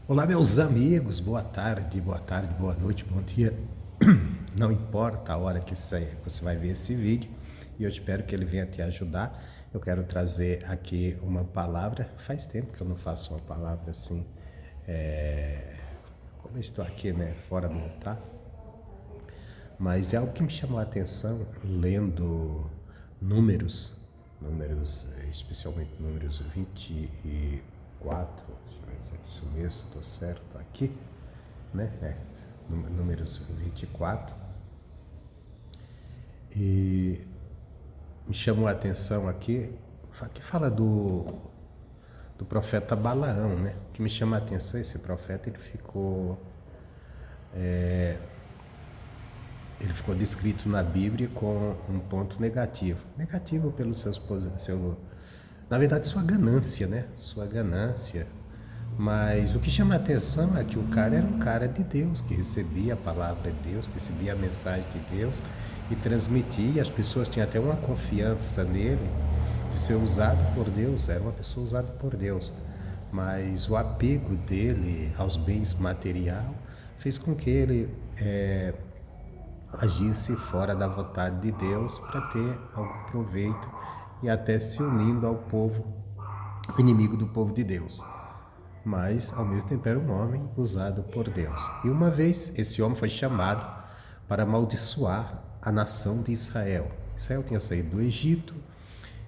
Olá, meus amigos, boa tarde, boa noite, bom dia. Não importa a hora que você vai ver esse vídeo, e eu espero que ele venha te ajudar. Eu quero trazer aqui uma palavra. Faz tempo que eu não faço uma palavra assim, como eu estou aqui, né, fora do altar. Mas é algo que me chamou a atenção lendo números, especialmente números 24, deixa eu ver se é isso mesmo, estou certo aqui, né? Números 24. E me chamou a atenção aqui, que fala do profeta Balaão, né? O que me chama a atenção, esse profeta, ele ficou descrito na Bíblia com um ponto negativo. Negativo pelo na verdade, sua ganância, né? Sua ganância. Mas o que chama a atenção é que o cara era um cara de Deus, que recebia a palavra de Deus, que recebia a mensagem de Deus e transmitia. As pessoas tinham até uma confiança nele, de ser usado por Deus, era uma pessoa usada por Deus. Mas o apego dele aos bens materiais fez com que ele agisse fora da vontade de Deus para ter algum proveito e até se unindo ao povo, inimigo do povo de Deus. Mas ao mesmo tempo era um homem usado por Deus. E uma vez esse homem foi chamado para amaldiçoar a nação de Israel. Israel tinha saído do Egito,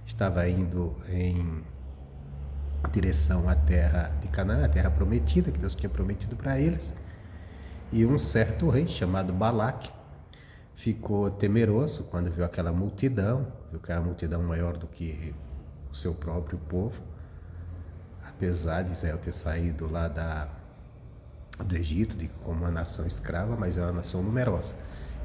estava indo em direção à terra de Canaã, a terra prometida, que Deus tinha prometido para eles. E um certo rei chamado Balaque ficou temeroso quando viu aquela multidão, viu que era uma multidão maior do que o seu próprio povo, apesar de Israel ter saído lá do Egito como uma nação escrava, mas é uma nação numerosa.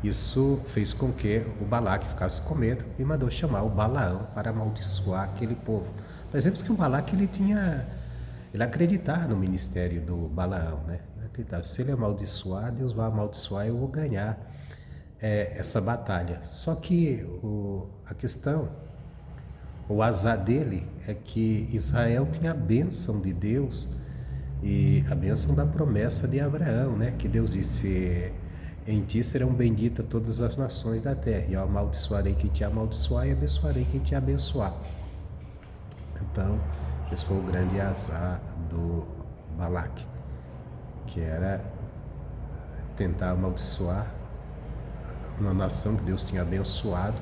Isso fez com que o Balaque ficasse com medo e mandou chamar o Balaão para amaldiçoar aquele povo. Nós vemos que o Balaque ele acreditava no ministério do Balaão, né? Ele acreditava, se ele amaldiçoar, Deus vai amaldiçoar e eu vou ganhar essa batalha. Só que a questão, o azar dele é que Israel tinha a bênção de Deus e a bênção da promessa de Abraão, né? Que Deus disse, em ti serão benditas todas as nações da terra, e eu amaldiçoarei quem te amaldiçoar e abençoarei quem te abençoar. Então, esse foi o grande azar do Balaque, que era tentar amaldiçoar uma nação que Deus tinha abençoado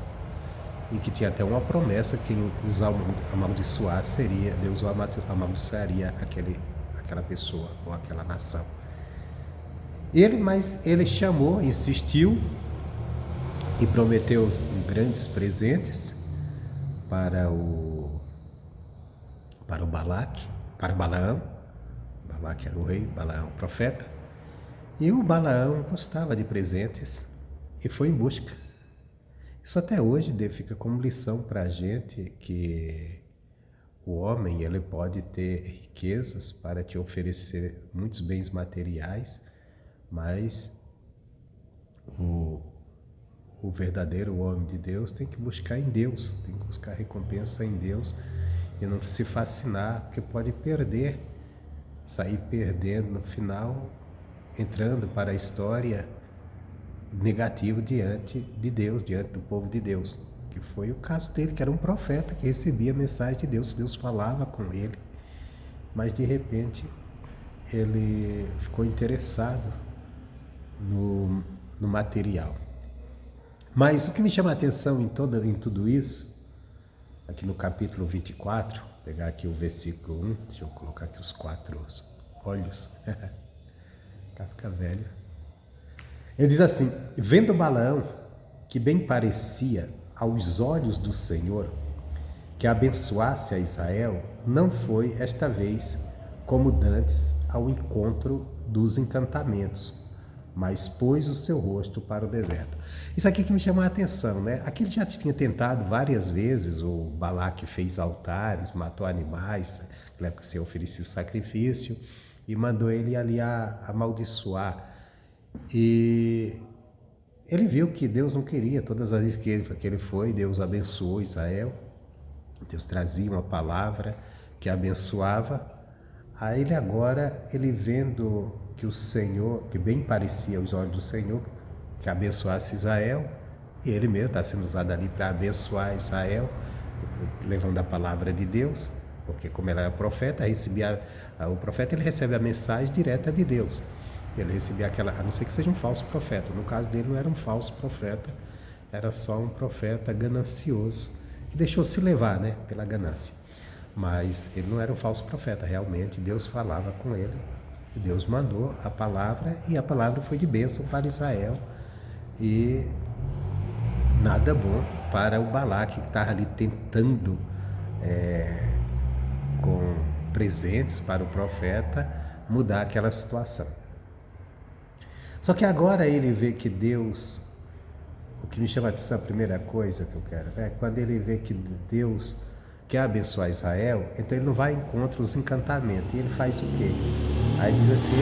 e que tinha até uma promessa que quem os amaldiçoar seria, Deus amaldiçoaria aquela pessoa ou aquela nação. Mas ele chamou, insistiu e prometeu grandes presentes para o Balaque, para Balaão. Balaque era o rei, Balaão o profeta. E o Balaão gostava de presentes e foi em busca. Isso até hoje fica como lição para a gente, que o homem ele pode ter riquezas para te oferecer muitos bens materiais, mas o verdadeiro homem de Deus tem que buscar em Deus, tem que buscar recompensa em Deus e não se fascinar, porque pode sair perdendo no final, entrando para a história negativo diante de Deus, diante do povo de Deus, que foi o caso dele, que era um profeta que recebia a mensagem de Deus, Deus falava com ele, mas de repente ele ficou interessado no material. Mas o que me chama a atenção em tudo isso, aqui no capítulo 24, vou pegar aqui o versículo 1, deixa eu colocar aqui os 4 olhos, fica velho. Ele diz assim, vendo Balaão, que bem parecia aos olhos do Senhor, que abençoasse a Israel, não foi esta vez como dantes ao encontro dos encantamentos, mas pôs o seu rosto para o deserto. Isso aqui que me chamou a atenção, né? Aqui ele já tinha tentado várias vezes, o Balaque fez altares, matou animais, naquela época se oferecia o sacrifício, e mandou ele ali amaldiçoar. E ele viu que Deus não queria, todas as vezes que ele foi, Deus abençoou Israel, Deus trazia uma palavra que abençoava, Aí ele agora, ele vendo que o Senhor, que bem parecia aos olhos do Senhor, que abençoasse Israel, e ele mesmo está sendo usado ali para abençoar Israel, levando a palavra de Deus, porque como ele era profeta, o profeta ele recebe a mensagem direta de Deus. Ele recebia aquela, a não ser que seja um falso profeta. No caso dele não era um falso profeta, era só um profeta ganancioso, que deixou se levar, né, pela ganância. Mas ele não era um falso profeta, realmente Deus falava com ele. Deus mandou a palavra e a palavra foi de bênção para Israel e nada bom para o Balaque que estava ali tentando com presentes para o profeta mudar aquela situação. Só que agora ele vê que Deus, o que me chama a atenção, a primeira coisa que eu quero é quando ele vê que Deus quer abençoar Israel, então ele não vai contra os encantamentos. E ele faz o quê? Aí diz assim,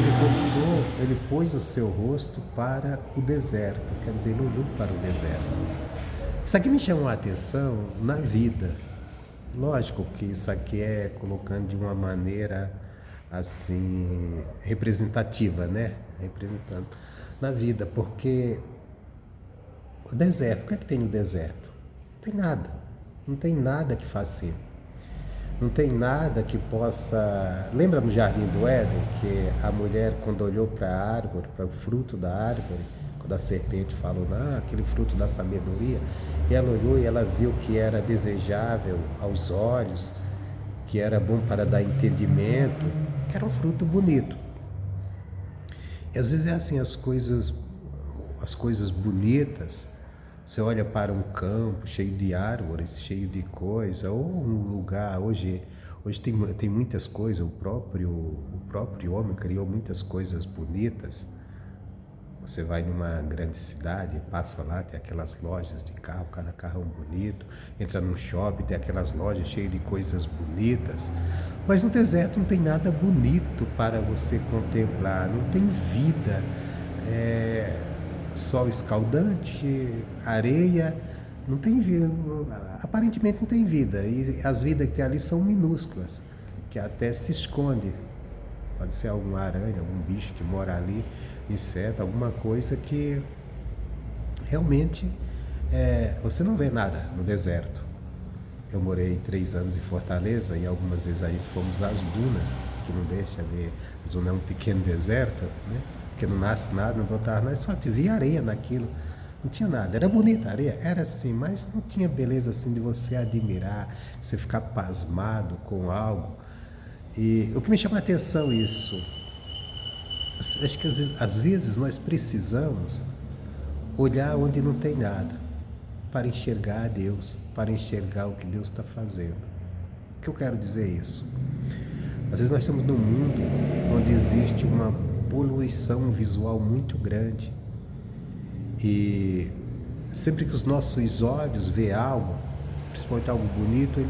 ele pôs o seu rosto para o deserto, quer dizer, ele olhou para o deserto. Isso aqui me chamou a atenção na vida. Lógico que isso aqui é colocando de uma maneira assim representativa, né? Representando na vida, porque o deserto, o que é que tem no deserto? Não tem nada. Não tem nada que faça. Não tem nada que possa... Lembra no Jardim do Éden que a mulher, quando olhou para a árvore, para o fruto da árvore, quando a serpente falou, aquele fruto da sabedoria, e ela olhou e ela viu que era desejável aos olhos, que era bom para dar entendimento, que era um fruto bonito. E às vezes é assim, as coisas bonitas, você olha para um campo cheio de árvores, cheio de coisa, ou um lugar, hoje tem muitas coisas, o próprio homem criou muitas coisas bonitas. Você vai numa grande cidade, passa lá, tem aquelas lojas de carro, cada carrão bonito, entra num shopping, tem aquelas lojas cheias de coisas bonitas. Mas no deserto não tem nada bonito para você contemplar, não tem vida. Sol escaldante, areia, não tem vida, aparentemente não tem vida. E as vidas que tem ali são minúsculas, que até se esconde. Pode ser alguma aranha, algum bicho que mora ali, inseto, alguma coisa que realmente você não vê nada no deserto. Eu morei 3 anos em Fortaleza e algumas vezes aí fomos às dunas, que não deixa de... As dunas é um pequeno deserto, né? Porque não nasce nada, não brotava nada, só te via areia naquilo. Não tinha nada, era bonita a areia, era assim, mas não tinha beleza assim de você admirar, você ficar pasmado com algo. E o que me chama a atenção isso, acho que às vezes nós precisamos olhar onde não tem nada, para enxergar a Deus, para enxergar o que Deus está fazendo. O que eu quero dizer é isso? Às vezes nós estamos num mundo onde existe uma poluição visual muito grande e sempre que os nossos olhos vê algo, principalmente algo bonito,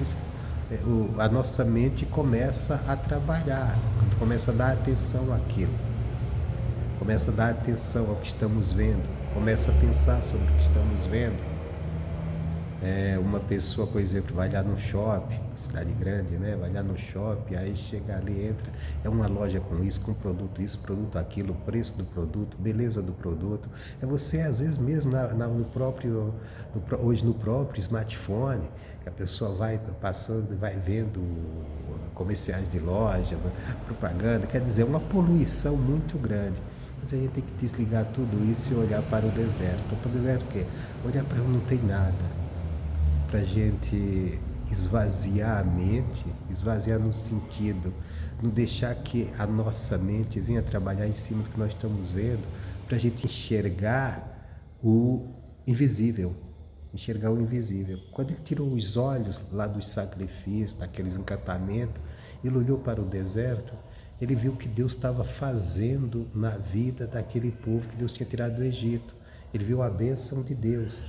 a nossa mente começa a trabalhar, começa a dar atenção àquilo, começa a dar atenção ao que estamos vendo, começa a pensar sobre o que estamos vendo. Uma pessoa, por exemplo, vai lá no shopping, cidade grande, né? Vai lá no shopping, aí chega ali, entra, é uma loja com isso, produto aquilo, preço do produto, beleza do produto. É você, às vezes mesmo, hoje no próprio smartphone, que a pessoa vai passando, vai vendo comerciais de loja, propaganda, quer dizer, uma poluição muito grande. Mas aí a gente tem que desligar tudo isso e olhar para o deserto. Para o deserto o quê? Olhar para onde não tem nada. Para a gente esvaziar a mente, esvaziar no sentido, não deixar que a nossa mente venha trabalhar em cima do que nós estamos vendo, para a gente enxergar o invisível. Enxergar o invisível. Quando ele tirou os olhos lá dos sacrifícios, daqueles encantamentos, ele olhou para o deserto, ele viu o que Deus estava fazendo na vida daquele povo que Deus tinha tirado do Egito. Ele viu a bênção de Deus.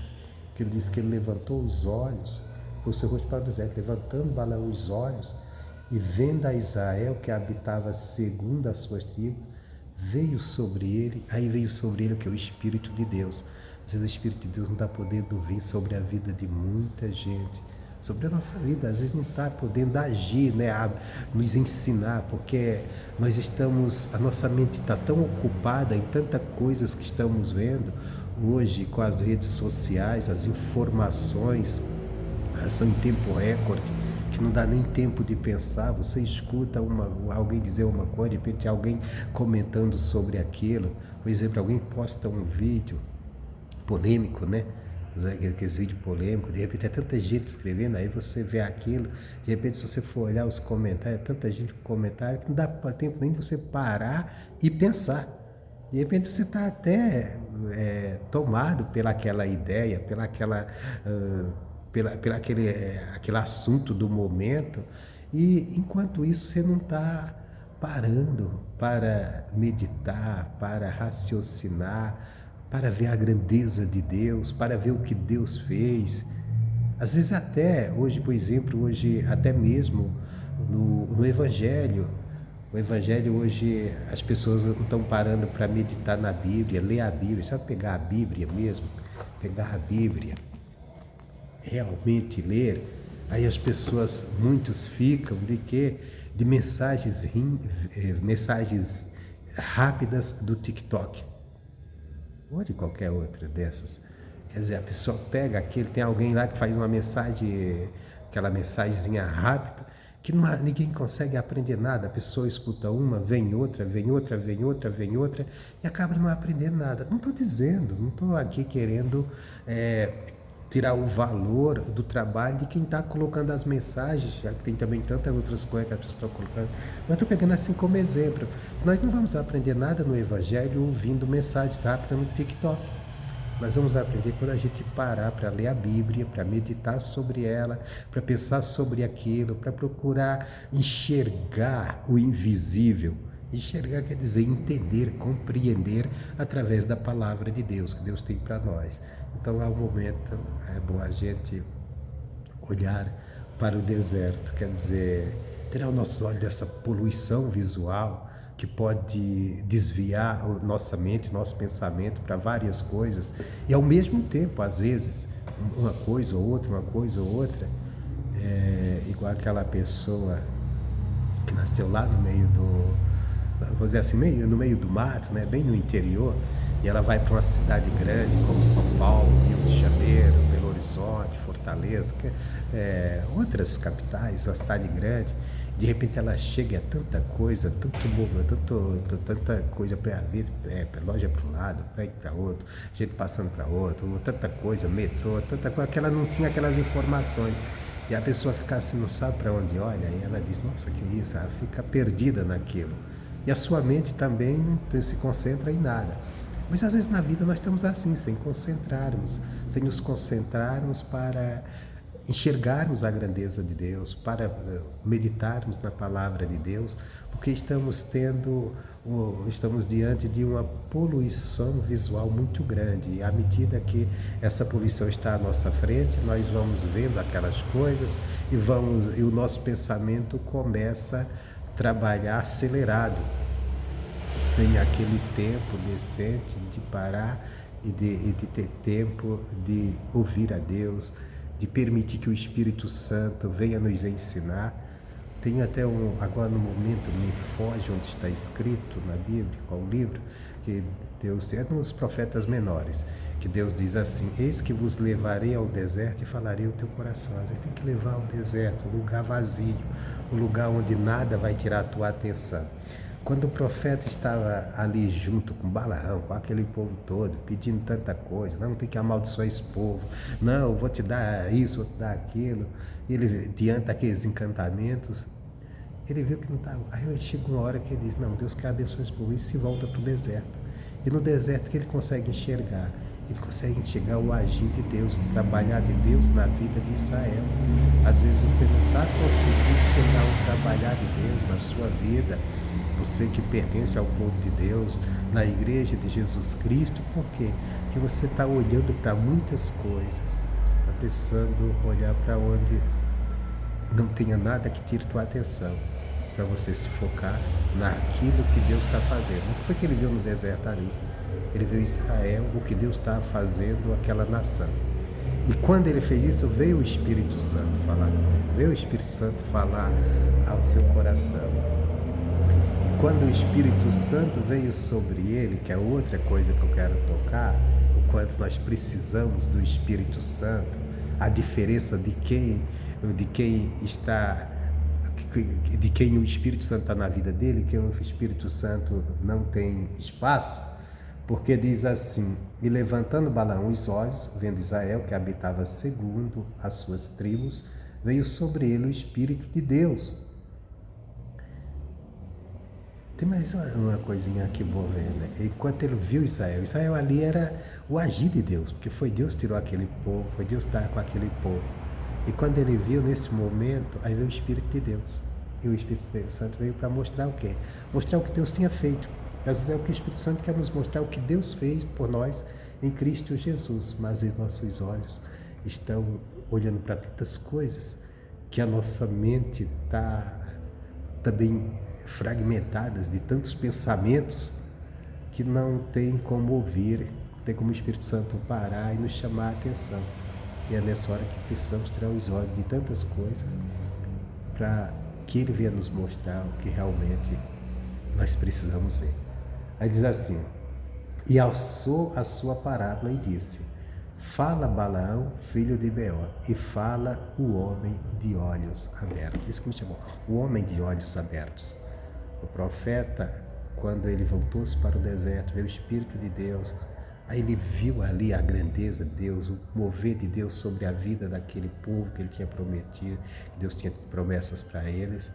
Que ele disse que ele levantou os olhos, pôs seu rosto para o deserto, levantando Balaão os olhos, e vendo a Israel que habitava segundo as suas tribos, veio sobre ele o que? O Espírito de Deus. Às vezes o Espírito de Deus não está podendo vir sobre a vida de muita gente, sobre a nossa vida. Às vezes não está podendo agir, né, a nos ensinar, porque a nossa mente está tão ocupada em tantas coisas que estamos vendo hoje com as redes sociais, as informações são em tempo recorde, que não dá nem tempo de pensar. Você escuta alguém dizer uma coisa, de repente alguém comentando sobre aquilo. Por exemplo, alguém posta um vídeo polêmico, né? Aqueles vídeos polêmicos, de repente é tanta gente escrevendo, aí você vê aquilo, de repente se você for olhar os comentários, é tanta gente com comentário que não dá tempo nem de você parar e pensar. De repente você está até tomado pelaquela ideia, pela aquele assunto do momento, e enquanto isso você não está parando para meditar, para raciocinar, para ver a grandeza de Deus, para ver o que Deus fez. Às vezes até, hoje, por exemplo, hoje até mesmo no Evangelho, o Evangelho hoje as pessoas não estão parando para meditar na Bíblia, ler a Bíblia, sabe, pegar a Bíblia mesmo, pegar a Bíblia, realmente ler. Aí as pessoas, muitos ficam de quê? De mensagens rápidas do TikTok ou de qualquer outra dessas. Quer dizer, a pessoa pega aquele, tem alguém lá que faz uma mensagem, aquela mensagenzinha rápida, que ninguém consegue aprender nada. A pessoa escuta uma, vem outra, vem outra, vem outra, vem outra, e acaba não aprendendo nada. Não estou dizendo, não estou aqui querendo tirar o valor do trabalho de quem está colocando as mensagens, já que tem também tantas outras coisas que as pessoas estão colocando. Mas estou pegando assim como exemplo. Nós não vamos aprender nada no Evangelho ouvindo mensagens rápidas no TikTok. Nós vamos aprender quando a gente parar para ler a Bíblia, para meditar sobre ela, para pensar sobre aquilo, para procurar enxergar o invisível. Enxergar quer dizer entender, compreender através da palavra de Deus, que Deus tem para nós. Então, ao momento, é bom a gente olhar para o deserto, quer dizer, tirar os nossos olhos dessa poluição visual que pode desviar a nossa mente, nosso pensamento para várias coisas, e ao mesmo tempo, às vezes, uma coisa ou outra, igual aquela pessoa que nasceu lá no meio vou dizer assim, no meio do mato, né, bem no interior, e ela vai para uma cidade grande como São Paulo, Rio de Janeiro, Belo Horizonte, Fortaleza, outras capitais, uma cidade grande. De repente ela chega a tanta coisa, tanta coisa para ver, loja para um lado, prédio para outro, gente passando para outro, tanta coisa, metrô, tanta coisa, que ela não tinha aquelas informações. E a pessoa fica assim, não sabe para onde olha, e ela diz, nossa, que isso, ela fica perdida naquilo. E a sua mente também não se concentra em nada. Mas às vezes na vida nós estamos assim, sem nos concentrarmos para enxergarmos a grandeza de Deus, para meditarmos na palavra de Deus, porque estamos diante de uma poluição visual muito grande, e à medida que essa poluição está à nossa frente, nós vamos vendo aquelas coisas e o nosso pensamento começa a trabalhar acelerado, sem aquele tempo decente de parar e de ter tempo de ouvir a Deus, de permitir que o Espírito Santo venha nos ensinar. Tenho até agora no momento me foge onde está escrito na Bíblia, qual o livro, que Deus, é nos profetas menores, que Deus diz assim, eis que vos levarei ao deserto e falarei o teu coração. Às vezes tem que levar ao deserto, um lugar vazio, um lugar onde nada vai tirar a tua atenção. Quando o profeta estava ali junto com Balaão, com aquele povo todo, pedindo tanta coisa, não tem que amaldiçoar esse povo, não, vou te dar isso, vou te dar aquilo, ele, diante daqueles encantamentos, ele viu que não estava. Aí chega uma hora que ele diz, não, Deus quer abençoar esse povo, e se volta para o deserto. E no deserto que ele consegue enxergar o agir de Deus, o trabalhar de Deus na vida de Israel. Às vezes você não está conseguindo enxergar o trabalhar de Deus na sua vida, você que pertence ao povo de Deus, na igreja de Jesus Cristo. Por quê? Porque você está olhando para muitas coisas, está precisando olhar para onde não tenha nada que tire tua atenção, para você se focar naquilo que Deus está fazendo. O que foi que ele viu no deserto ali? Ele viu Israel, o que Deus estava fazendo aquela nação. E quando ele fez isso, veio o Espírito Santo falar com ele. Veio o Espírito Santo falar ao seu coração. E quando o Espírito Santo veio sobre ele, que é outra coisa que eu quero tocar, o quanto nós precisamos do Espírito Santo, a diferença de quem o Espírito Santo está na vida dele, que o Espírito Santo não tem espaço. Porque diz assim: e levantando Balaão os olhos, vendo Israel que habitava segundo as suas tribos, veio sobre ele o Espírito de Deus. Tem mais uma coisinha aqui boa, né? Enquanto ele viu Israel ali era o agir de Deus, porque foi Deus que tirou aquele povo, foi Deus que estava com aquele povo. E quando ele viu nesse momento, aí veio o Espírito de Deus. E o Espírito Santo veio para mostrar o quê? Mostrar o que Deus tinha feito. Às vezes é o que o Espírito Santo quer nos mostrar, o que Deus fez por nós em Cristo Jesus. Mas às vezes nossos olhos estão olhando para tantas coisas que a nossa mente está também fragmentadas de tantos pensamentos que não tem como ouvir, não tem como o Espírito Santo parar e nos chamar a atenção. E é nessa hora que precisamos tirar os olhos de tantas coisas para que Ele venha nos mostrar o que realmente nós precisamos ver. Aí diz assim: e alçou a sua parábola e disse: fala Balaão, filho de Beor, e fala o homem de olhos abertos. Isso que me chamou, o homem de olhos abertos. O profeta, quando ele voltou-se para o deserto, veio o Espírito de Deus, aí ele viu ali a grandeza de Deus, o mover de Deus sobre a vida daquele povo que ele tinha prometido, que Deus tinha promessas para eles.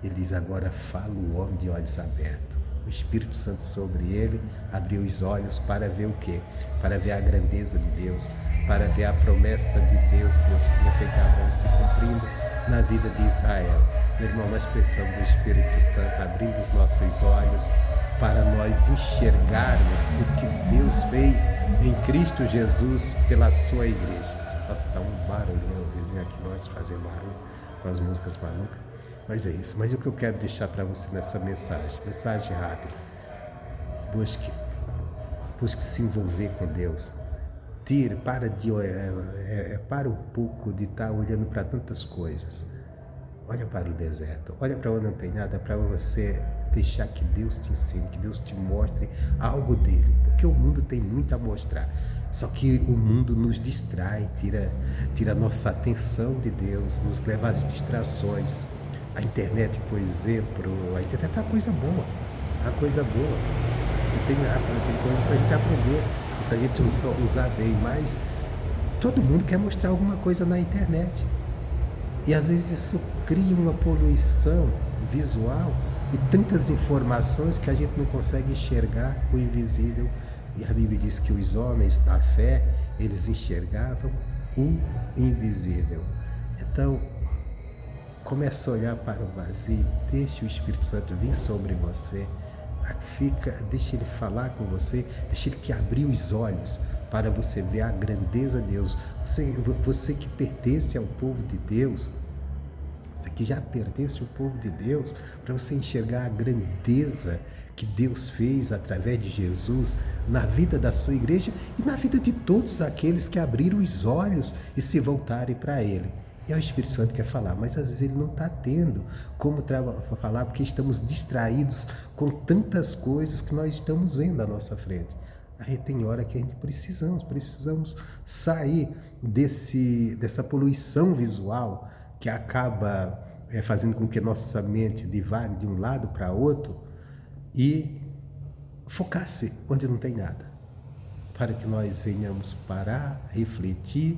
Ele diz: agora fala o homem de olhos abertos. O Espírito Santo sobre ele abriu os olhos para ver o quê? Para ver a grandeza de Deus, para ver a promessa de Deus que Deus tinha feito a Abraão se cumprindo na vida de Israel. Meu irmão, nós precisamos do Espírito Santo abrindo os nossos olhos para nós enxergarmos o que Deus fez em Cristo Jesus pela sua igreja. Nossa, está um barulho, o vizinho aqui nós fazendo barulho com as músicas malucas. Mas é isso. Mas o que eu quero deixar para você nessa mensagem rápida: busque se envolver com Deus. Para um pouco de estar olhando para tantas coisas. Olha para o deserto, olha para onde não tem nada, para você deixar que Deus te ensine, que Deus te mostre algo dele, porque o mundo tem muito a mostrar, só que o mundo nos distrai, tira a nossa atenção de Deus, nos leva às distrações. A internet, por exemplo, a internet é uma coisa boa, que tem coisas para a gente aprender, e se a gente usar bem, mas todo mundo quer mostrar alguma coisa na internet. E às vezes isso cria uma poluição visual e tantas informações que a gente não consegue enxergar o invisível. E a Bíblia diz que os homens da fé, eles enxergavam o invisível. Então, comece a olhar para o vazio, deixe o Espírito Santo vir sobre você, deixe ele falar com você, deixe ele que abrir os olhos para você ver a grandeza de Deus. Você que pertence ao povo de Deus, você que já pertence ao povo de Deus, para você enxergar a grandeza que Deus fez através de Jesus na vida da sua igreja e na vida de todos aqueles que abriram os olhos e se voltarem para Ele. E é o Espírito Santo que quer falar, mas às vezes ele não está tendo como falar, porque estamos distraídos com tantas coisas que nós estamos vendo à nossa frente. Aí tem hora que a gente precisamos sair dessa poluição visual que acaba fazendo com que nossa mente divague de um lado para outro e focar-se onde não tem nada, para que nós venhamos parar, refletir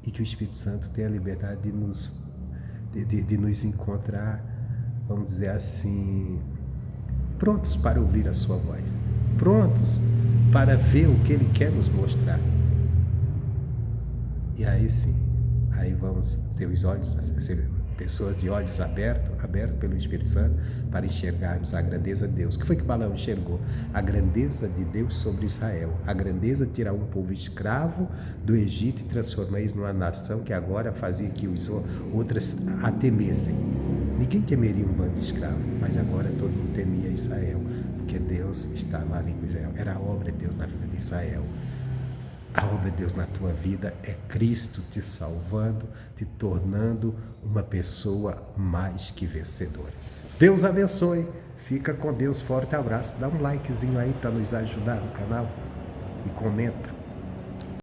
e que o Espírito Santo tenha a liberdade de nos encontrar, vamos dizer assim, prontos para ouvir a sua voz, prontos para ver o que Ele quer nos mostrar. E aí sim, aí vamos ter os olhos, pessoas de olhos abertos pelo Espírito Santo, para enxergarmos a grandeza de Deus. O que foi que Balaão enxergou? A grandeza de Deus sobre Israel, a grandeza de tirar um povo escravo do Egito e transformar eles numa nação que agora fazia que os outras a temessem. Ninguém temeria um bando de escravos, mas agora todo mundo temia Israel, porque Deus estava ali com Israel, era a obra de Deus na vida de Israel. A obra de Deus na tua vida é Cristo te salvando, te tornando uma pessoa mais que vencedora. Deus abençoe. Fica com Deus. Forte abraço. Dá um likezinho aí para nos ajudar no canal e comenta.